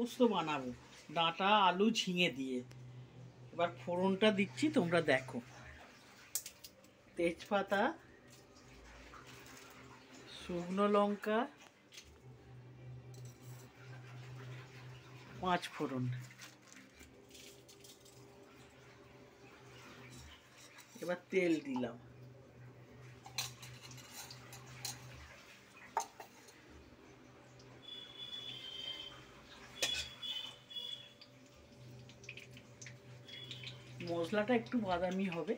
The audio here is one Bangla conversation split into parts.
পোস্ত বানাবো ডাঁটা আলু ঝিঙে দিয়ে। এবার ফোড়নটা দিচ্ছি, তোমরা দেখো। তেজপাতা, শুকনো লঙ্কা, 5 ফোড়ন। এবার তেল দিলাম। মশলাটা একটু বাদামি হবে,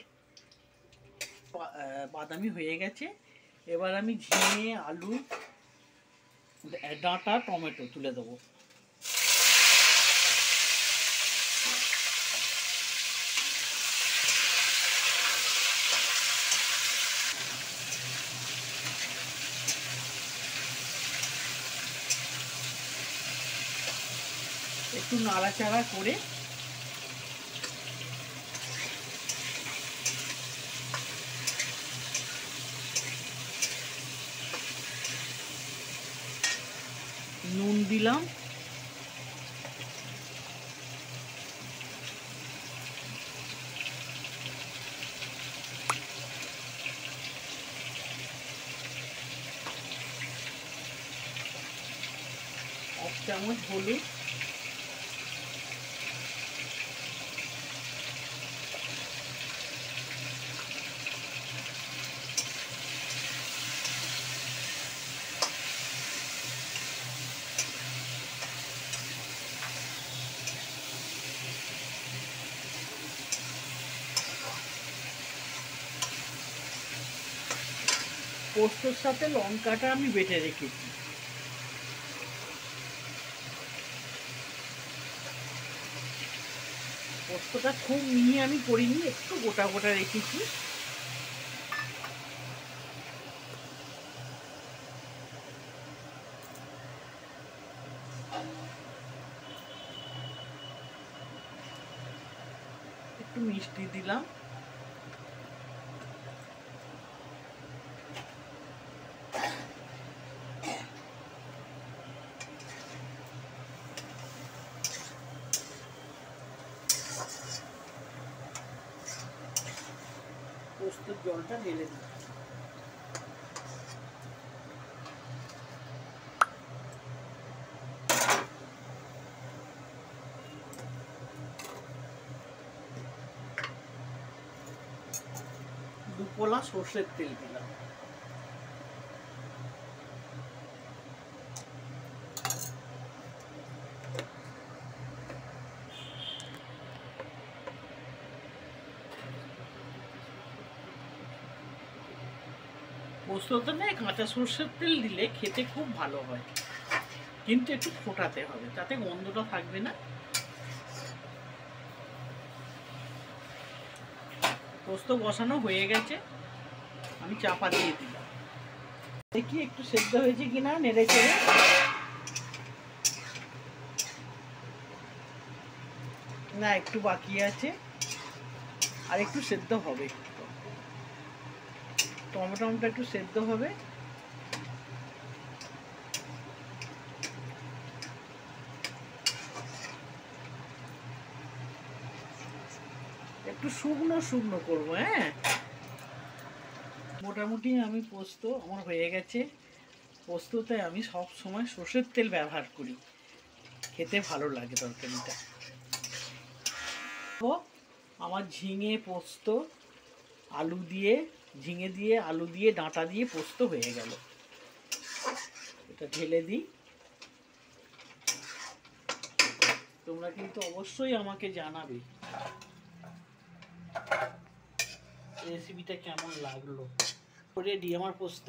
বাদামি হয়ে গেছে। এবার আমি ঝিঙে আলু ডাঁটা টমেটো তুলে দেবো। একটু নাড়াচাড়া করে নুন দিলাম, এক চামচ হলুদ, পোস্তর সাথে লঙ্কাটা আমি বেটে রেখেছি। পোস্তটা খুব মিহি আমি করিনি, একটু গোটা গোটা রেখেছি। একটু মিষ্টি দিলাম, পোস্তর জলটা ঢেলে দিই। দুপলা সর্ষের তেল দিলাম। পোস্ততে না কাঁচা সর্ষের তেল দিলে খেতে খুব ভালো হয়, কিন্তু একটু ফোটাতে হবে, তাতে গন্ধটা থাকবে না। পোস্ত বসানো হয়ে গেছে, আমি চাপা দিয়ে দিলাম। দেখি একটু সেদ্ধ হয়েছে কিনা, নেড়ে চেড়ে। না, একটু বাকি আছে, আর একটু সেদ্ধ হবে। টমেটোটা একটু সেদ্ধ হবে। একটু শুকনো শুকনো করবো। হ্যাঁ, মোটামুটি আমি পোস্ত আমার হয়ে গেছে। পোস্ততে আমি সব সময় সর্ষের তেল ব্যবহার করি, খেতে ভালো লাগে তরকারিটা। আমার ঝিঙে পোস্ত আলু দিয়ে, ঝিঙে দিয়ে আলু দিয়ে ডাঁটা দিয়ে পোস্ত হয়ে গেল। এটা ঢেলে দিই। তোমরা কিন্তু অবশ্যই আমাকে জানাবে রেসিপিটা কেমন লাগলো। রেডি আমার পোস্ত।